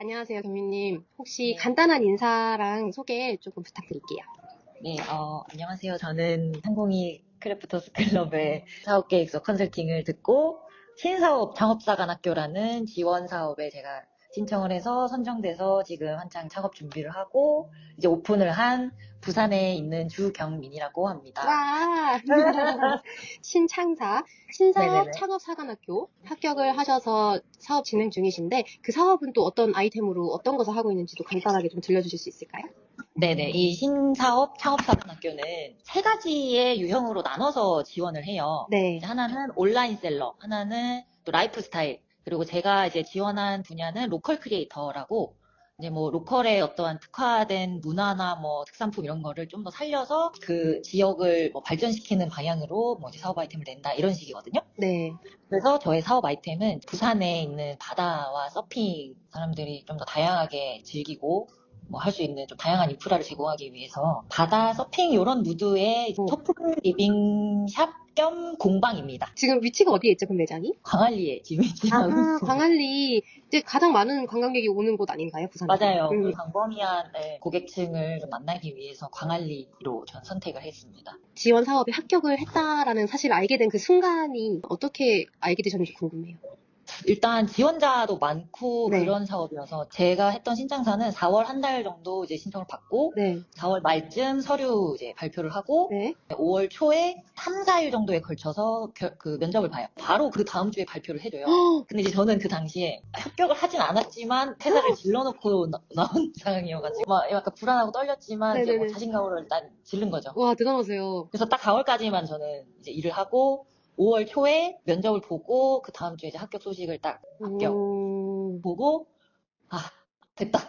안녕하세요, 경민님. 혹시 네, 간단한 인사랑 소개 조금 부탁드릴게요. 네, 안녕하세요. 저는 상공이 크래프터스 클럽의 사업계획서 컨설팅을 듣고 신사업 창업사관학교라는 지원 사업에 제가 신청을 해서 선정돼서 지금 한창 창업 준비를 하고 이제 오픈을 한 부산에 있는 주경민이라고 합니다. 와! 신사업 네네네. 창업사관학교 합격을 하셔서 사업 진행 중이신데 그 사업은 또 어떤 아이템으로 어떤 것을 하고 있는지도 간단하게 좀 들려주실 수 있을까요? 네네. 이 신사업 창업사관학교는 세 가지의 유형으로 나눠서 지원을 해요. 네. 하나는 온라인 셀러, 하나는 또 라이프 스타일, 그리고 제가 이제 지원한 분야는 로컬 크리에이터라고 이제 뭐 로컬의 어떠한 특화된 문화나 뭐 특산품 이런 거를 좀 더 살려서 그 지역을 뭐 발전시키는 방향으로 뭐 이제 사업 아이템을 낸다 이런 식이거든요. 네. 그래서 저의 사업 아이템은 부산에 있는 바다와 서핑 사람들이 좀 더 다양하게 즐기고 뭐 할 수 있는 좀 다양한 인프라를 제공하기 위해서 바다 서핑 이런 무드의 어, 소품 리빙 샵 겸 공방입니다. 지금 위치가 어디에 있죠, 그 매장이? 광안리에 지금 위치하고 아, 있습니다. 광안리. 이제 가장 많은 관광객이 오는 곳 아닌가요, 부산에서? 맞아요. 그 광범위한 고객층을 좀 만나기 위해서 광안리로 전 선택을 했습니다. 지원 사업에 합격을 했다라는 사실을 알게 된 그 순간이 어떻게 알게 되셨는지 궁금해요. 일단 지원자도 많고 네. 그런 사업이어서 제가 했던 신장사는 4월 한 달 정도 이제 신청을 받고 네. 4월 말쯤 서류 이제 발표를 하고 네. 5월 초에 3, 4일 정도에 걸쳐서 그 면접을 봐요. 바로 그 다음 주에 발표를 해줘요. 근데 이제 저는 그 당시에 합격을 하진 않았지만 퇴사를 질러놓고 나온 상황이어가지고 막 약간 불안하고 떨렸지만 이제 뭐 네네네. 자신감으로 일단 질른 거죠. 와, 대단하세요. 그래서 딱 4월까지만 저는 이제 일을 하고 5월 초에 면접을 보고 그 다음 주에 이제 합격 소식을 딱 합격 오, 보고 아 됐다.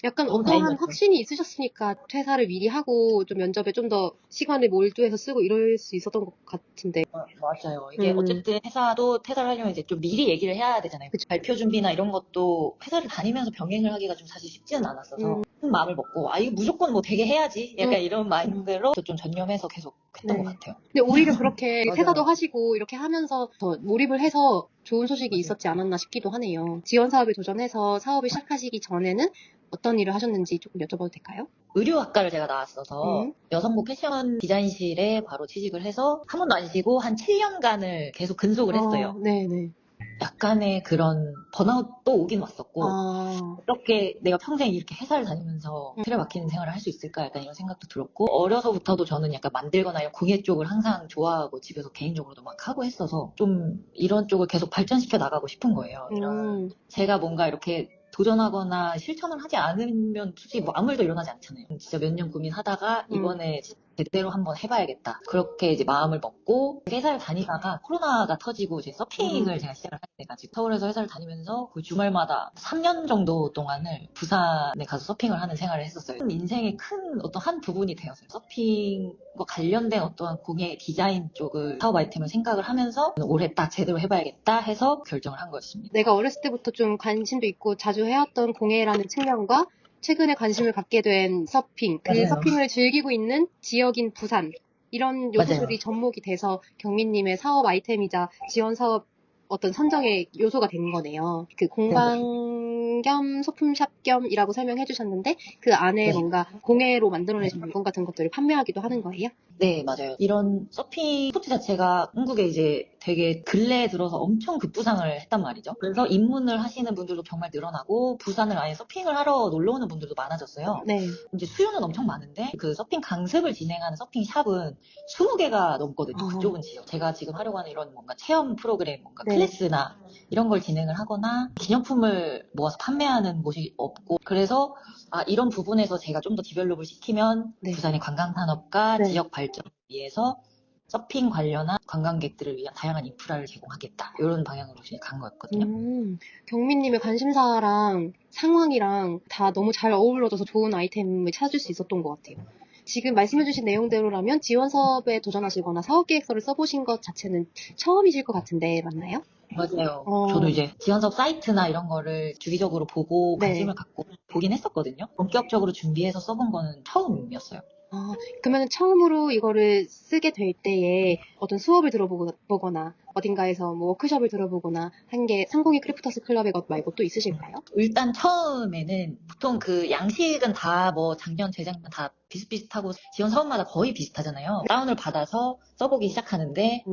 약간 너무 어떠한 다행이었죠. 확신이 있으셨으니까 퇴사를 미리 하고 좀 면접에 좀 더 시간을 몰두해서 쓰고 이럴 수 있었던 것 같은데. 맞아요. 이게 음, 어쨌든 회사도 퇴사를 하려면 이제 좀 미리 얘기를 해야 되잖아요. 그쵸. 발표 준비나 이런 것도 회사를 다니면서 병행을 하기가 좀 사실 쉽지는 음, 않았어서 큰 마음을 먹고 아 이거 무조건 뭐 되게 해야지 음, 약간 이런 마인드로 좀 전념해서 계속 했던 것 네. 같아요. 근데 오히려 그렇게 퇴사도 맞아요. 하시고 이렇게 하면서 더 몰입을 해서 좋은 소식이 맞아요. 있었지 않았나 싶기도 하네요. 지원 사업에 도전해서 사업을 시작하시기 전에는 어떤 일을 하셨는지 조금 여쭤봐도 될까요? 의류학과를 제가 나왔어서 음, 여성복 패션 디자인실에 바로 취직을 해서 한 번도 안 쉬고 한 7년간을 계속 근속을 했어요. 네네. 약간의 그런 번아웃도 오긴 왔었고 아, 어떻게 내가 평생 이렇게 회사를 다니면서 틀에 박히는 생활을 할 수 있을까 약간 이런 생각도 들었고 어려서부터도 저는 약간 만들거나 이런 공예 쪽을 항상 좋아하고 집에서 개인적으로도 막 하고 했어서 좀 이런 쪽을 계속 발전시켜 나가고 싶은 거예요. 이런 음, 제가 뭔가 이렇게 도전하거나 실천을 하지 않으면 솔직히 뭐 아무 일도 일어나지 않잖아요. 진짜 몇 년 고민하다가 음, 이번에 제대로 한번 해봐야겠다. 그렇게 이제 마음을 먹고 회사를 다니다가 코로나가 터지고 이제 서핑을 제가 시작을 하게 돼가지고 서울에서 회사를 다니면서 그 주말마다 3년 정도 동안을 부산에 가서 서핑을 하는 생활을 했었어요. 인생의 큰 어떤 한 부분이 되었어요. 서핑과 관련된 어떠한 공예 디자인 쪽을 사업 아이템을 생각을 하면서 올해 딱 제대로 해봐야겠다 해서 결정을 한 거였습니다. 내가 어렸을 때부터 좀 관심도 있고 자주 해왔던 공예라는 측면과 최근에 관심을 갖게 된 서핑, 그 맞아요. 서핑을 즐기고 있는 지역인 부산, 이런 맞아요. 요소들이 접목이 돼서 경민님의 사업 아이템이자 지원 사업 어떤 선정의 요소가 된 거네요. 그 네네. 공방 겸 소품샵 겸이라고 설명해 주셨는데 그 안에 네. 뭔가 공예로 만들어내신 물건 같은 것들을 판매하기도 하는 거예요? 네, 맞아요. 이런 서핑 스포츠 자체가 한국에 이제 되게 근래에 들어서 엄청 급부상을 했단 말이죠. 그래서 입문을 하시는 분들도 정말 늘어나고 부산을 아예 서핑을 하러 놀러 오는 분들도 많아졌어요. 네. 이제 수요는 엄청 많은데 그 서핑 강습을 진행하는 서핑 샵은 20개가 넘거든요. 그 어, 좁은 지역. 제가 지금 하려고 하는 이런 뭔가 체험 프로그램, 뭔가 네. 클래스나 이런 걸 진행을 하거나 기념품을 모아서 판매하는 곳이 없고 그래서 아, 이런 부분에서 제가 좀 더 디벨롭을 시키면 네. 부산의 관광산업과 네. 지역 발전을 위해서 서핑 관련한 관광객들을 위한 다양한 인프라를 제공하겠다. 이런 방향으로 이제 간 거였거든요. 경민님의 관심사랑 상황이랑 다 너무 잘 어우러져서 좋은 아이템을 찾을 수 있었던 것 같아요. 지금 말씀해주신 내용대로라면 지원 사업에 도전하시거나 사업 계획서를 써보신 것 자체는 처음이실 것 같은데 맞나요? 맞아요. 저도 어, 이제 지원사업 사이트나 이런 거를 주기적으로 보고 네. 관심을 갖고 보긴 했었거든요. 본격적으로 준비해서 써본 거는 처음이었어요. 그러면 처음으로 이거를 쓰게 될 때에 어떤 수업을 들어보거나 어딘가에서 뭐 워크숍을 들어보거나 한 게 상공의 크래프터스 클럽의 것 말고 또 있으실까요? 일단 처음에는 보통 그 양식은 다 뭐 작년, 재작년 다 비슷비슷하고 지원 사업마다 거의 비슷하잖아요. 다운을 받아서 써보기 시작하는데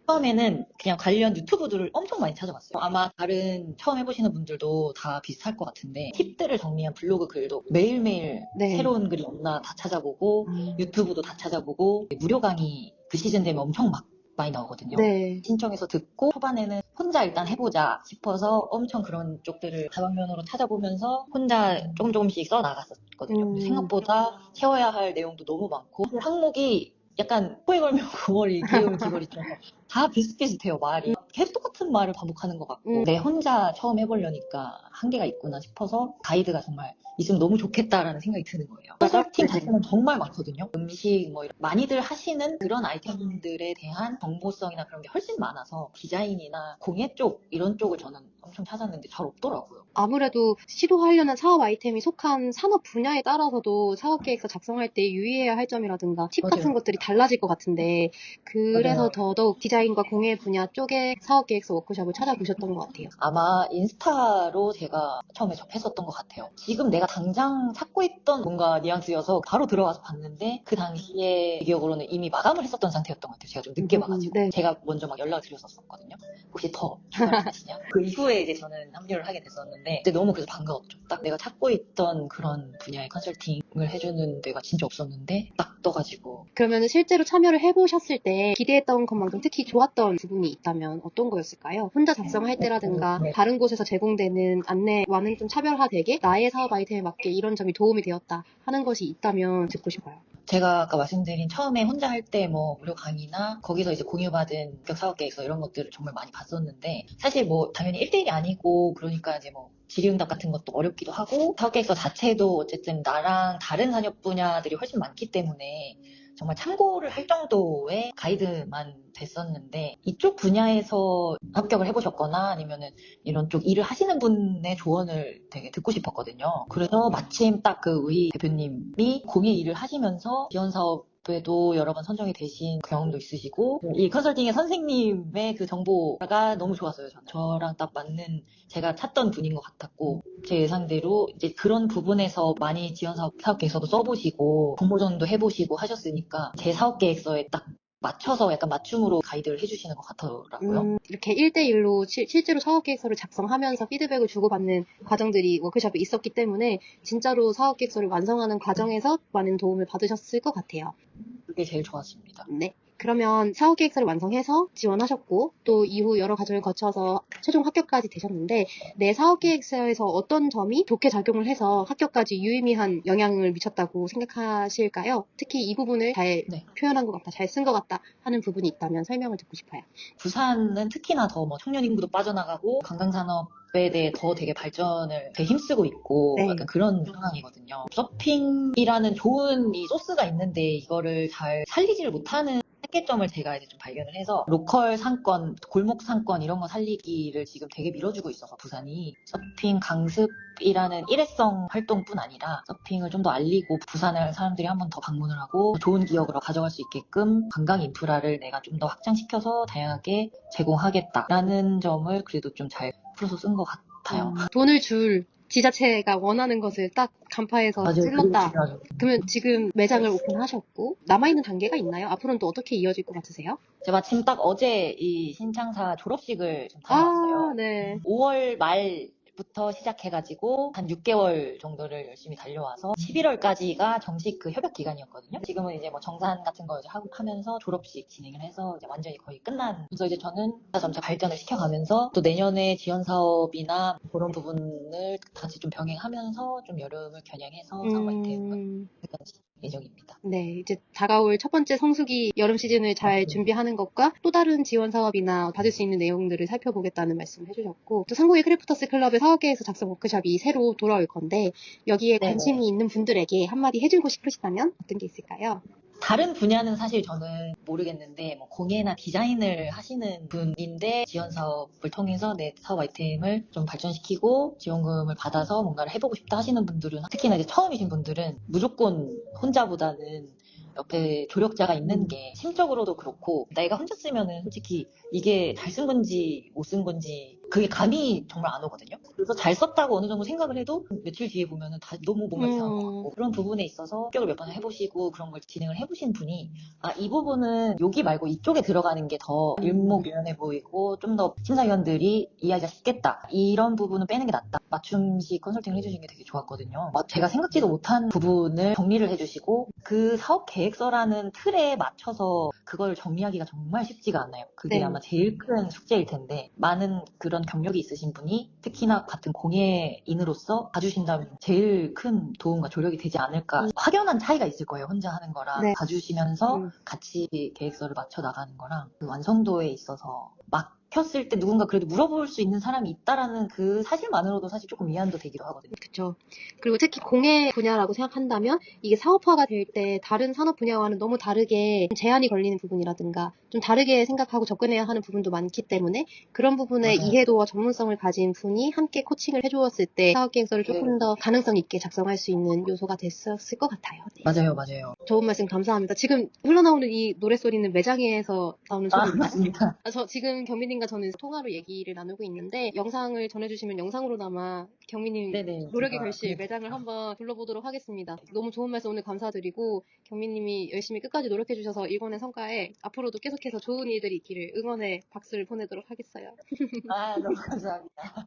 처음에는 그냥 관련 유튜브들을 엄청 많이 찾아봤어요. 아마 다른 처음 해보시는 분들도 다 비슷할 것 같은데 팁들을 정리한 블로그 글도 매일매일 네. 새로운 글이 없나 다 찾아보고 유튜브도 다 찾아보고 무료 강의 그 시즌 되면 엄청 막 많이 나오거든요. 네. 신청해서 듣고 초반에는 혼자 일단 해보자 싶어서 엄청 그런 쪽들을 다방면으로 찾아보면서 혼자 조금씩 써 나갔었거든요. 근데 생각보다 채워야 할 내용도 너무 많고 항목이 약간 코에 걸면 고머리, 귀에 걸면 귀걸이처럼 다 비슷비슷해요, 말이. 계속 똑같은 말을 반복하는 것 같고 내 혼자 처음 해보려니까 한계가 있구나 싶어서 가이드가 정말 있으면 너무 좋겠다라는 생각이 드는 거예요. 컨설팅 자체는 정말 많거든요. 음식 뭐 이런 많이들 하시는 그런 아이템들에 대한 정보성이나 그런 게 훨씬 많아서 디자인이나 공예 쪽 이런 쪽을 저는 엄청 찾았는데 잘 없더라고요. 아무래도 시도하려는 사업 아이템이 속한 산업 분야에 따라서도 사업계획서 작성할 때 유의해야 할 점이라든가 팁 같은 맞아요. 것들이 달라질 것 같은데 그래서 맞아요. 더더욱 디자인과 공예 분야 쪽에 사업계획서 워크숍을 찾아보셨던 것 같아요. 아마 인스타로 제가 처음에 접했었던 것 같아요. 지금 내가 당장 찾고 있던 뭔가 뉘앙스여서 바로 들어가서 봤는데 그 당시에 제 기억으로는 이미 마감을 했었던 상태였던 것 같아요. 제가 좀 늦게 봐가지고. 네. 제가 먼저 막 연락을 드렸었거든요. 혹시 더 추가를 하시냐? 그 이후에 이제 저는 합류를 하게 됐었는데 그때 너무 그래서 반가웠죠. 딱 내가 찾고 있던 그런 분야의 컨설팅을 해주는 데가 진짜 없었는데 딱 떠가지고. 그러면 실제로 참여를 해보셨을 때 기대했던 것만큼 특히 좋았던 부분이 있다면 어떤 거였을까요? 혼자 작성할 때라든가 네. 다른 곳에서 제공되는 안내와는 좀 차별화되게 나의 사업 아이템에 맞게 이런 점이 도움이 되었다 하는 것이 있다면 듣고 싶어요. 제가 아까 말씀드린 처음에 혼자 할 때 뭐 무료 강의나 거기서 이제 공유받은 본격 사업 계획서 이런 것들을 정말 많이 봤었는데 사실 뭐 당연히 1대1이 아니고 그러니까 이제 뭐 질의응답 같은 것도 어렵기도 하고 사업 계획서 자체도 어쨌든 나랑 다른 산업 분야들이 훨씬 많기 때문에 정말 참고를 할 정도의 가이드만 됐었는데 이쪽 분야에서 합격을 해보셨거나 아니면은 이런 쪽 일을 하시는 분의 조언을 되게 듣고 싶었거든요. 그래서 마침 딱 그 우희 대표님이 공예 일을 하시면서 지원 사업에도 여러 번 선정이 되신 경험도 있으시고 이 컨설팅의 선생님의 그 정보가 너무 좋았어요. 저랑 딱 맞는 제가 찾던 분인 것 같았고 제 예상대로 이제 그런 부분에서 많이 지원 사업 계획서도 써보시고 공모전도 해보시고 하셨으니까 제 사업 계획서에 딱 맞춰서 약간 맞춤으로 가이드를 해주시는 것 같더라고요. 이렇게 1대1로 실제로 사업계획서를 작성하면서 피드백을 주고받는 과정들이 워크숍에 있었기 때문에 진짜로 사업계획서를 완성하는 과정에서 많은 도움을 받으셨을 것 같아요. 그게 제일 좋았습니다. 네. 그러면 사업계획서를 완성해서 지원하셨고 또 이후 여러 과정을 거쳐서 최종 합격까지 되셨는데 내 사업계획서에서 어떤 점이 좋게 작용을 해서 합격까지 유의미한 영향을 미쳤다고 생각하실까요? 특히 이 부분을 잘 표현한 것 같다, 잘 쓴 것 같다 하는 부분이 있다면 설명을 듣고 싶어요. 부산은 특히나 더 뭐 청년 인구도 빠져나가고 관광산업에 대해 더 되게 발전을 되게 힘쓰고 있고 약간 그런 상황이거든요. 서핑이라는 좋은 이 소스가 있는데 이거를 잘 살리지를 못하는 한계점을 제가 이제 좀 발견을 해서 로컬 상권, 골목 상권 이런 거 살리기를 지금 되게 밀어주고 있어서 부산이 서핑 강습이라는 일회성 활동뿐 아니라 서핑을 좀 더 알리고 부산을 사람들이 한 번 더 방문을 하고 좋은 기억으로 가져갈 수 있게끔 관광 인프라를 내가 좀 더 확장시켜서 다양하게 제공하겠다라는 점을 그래도 좀 잘 풀어서 쓴 것 같아요. 돈을 줄 지자체가 원하는 것을 딱 간파해서 맞아요. 찔렀다. 그러면 지금 매장을 오픈하셨고 남아있는 단계가 있나요? 앞으로는 또 어떻게 이어질 것 같으세요? 제가 마침 딱 어제 이 신창사 졸업식을 좀 다녀왔어요. 네. 5월 말부터 시작해가지고 한 6개월 정도를 열심히 달려와서 11월까지가 정식 그 협약 기간이었거든요. 지금은 이제 뭐 정산 같은 거 이제 하면서 졸업식 진행을 해서 이제 완전히 거의 끝난. 그래서 이제 저는 점차 발전을 시켜가면서 또 내년에 지원 사업이나 그런 부분을 같이 좀 병행하면서 좀 여름을 겨냥해서 사업 아이템을 예정입니다. 네, 이제 다가올 첫 번째 성수기 여름 시즌을 잘 준비하는 것과 또 다른 지원 사업이나 받을 수 있는 내용들을 살펴보겠다는 말씀을 해주셨고 또 상공의 크래프터스 클럽의 사업계획서 작성 워크숍이 새로 돌아올 건데 여기에 관심이 있는 분들에게 한마디 해주고 싶으시다면 어떤 게 있을까요? 다른 분야는 사실 저는 모르겠는데 뭐 공예나 디자인을 하시는 분인데 지원 사업을 통해서 내 사업 아이템을 좀 발전시키고 지원금을 받아서 뭔가를 해보고 싶다 하시는 분들은 특히나 이제 처음이신 분들은 무조건 혼자보다는 옆에 조력자가 있는 게 심적으로도 그렇고 내가 혼자 쓰면은 솔직히 이게 잘 쓴 건지 못 쓴 건지 그게 감이 정말 안 오거든요. 그래서 잘 썼다고 어느 정도 생각을 해도 며칠 뒤에 보면은 다 너무 뭔가 이상한 것 같고 그런 부분에 있어서 합격을 몇 번 해보시고 그런 걸 진행을 해보신 분이 이 부분은 여기 말고 이쪽에 들어가는 게 더 일목요연해 보이고 좀 더 심사위원들이 이해하기가 쉽겠다. 이런 부분은 빼는 게 낫다. 맞춤식 컨설팅을 해주신 게 되게 좋았거든요. 제가 생각지도 못한 부분을 정리를 해주시고 그 사업 계획서라는 틀에 맞춰서 그걸 정리하기가 정말 쉽지가 않아요. 그게 네. 아마 제일 큰 숙제일 텐데 많은 그런 경력이 있으신 분이 특히나 같은 공예인으로서 봐주신다면 제일 큰 도움과 조력이 되지 않을까. 확연한 차이가 있을 거예요. 혼자 하는 거랑 네. 봐주시면서 같이 계획서를 맞춰 나가는 거랑 그 완성도에 있어서 막혔을 때 누군가 그래도 물어볼 수 있는 사람이 있다라는 그 사실만으로도 사실 조금 위안도 되기도 하거든요. 그렇죠. 그리고 특히 공예 분야라고 생각한다면 이게 사업화가 될 때 다른 산업 분야와는 너무 다르게 제한이 걸리는 부분이라든가 좀 다르게 생각하고 접근해야 하는 부분도 많기 때문에 그런 부분에 맞아요. 이해도와 전문성을 가진 분이 함께 코칭을 해주었을 때 사업 계획서를 네. 조금 더 가능성 있게 작성할 수 있는 요소가 됐었을 것 같아요. 네. 맞아요. 좋은 말씀 감사합니다. 지금 흘러나오는 이 노랫소리는 매장에서 나오는 소리입니다. 맞습니다. 저 지금 경민님과 저는 통화로 얘기를 나누고 있는데 영상을 전해주시면 영상으로나마 경민님 네네. 노력의 제가 결실 매장을 한번 불러보도록 하겠습니다. 너무 좋은 말씀 오늘 감사드리고 경민님이 열심히 끝까지 노력해주셔서 이번의 성과에 앞으로도 계속해서 좋은 일들이 있기를 응원의 박수를 보내도록 하겠어요. 너무 감사합니다.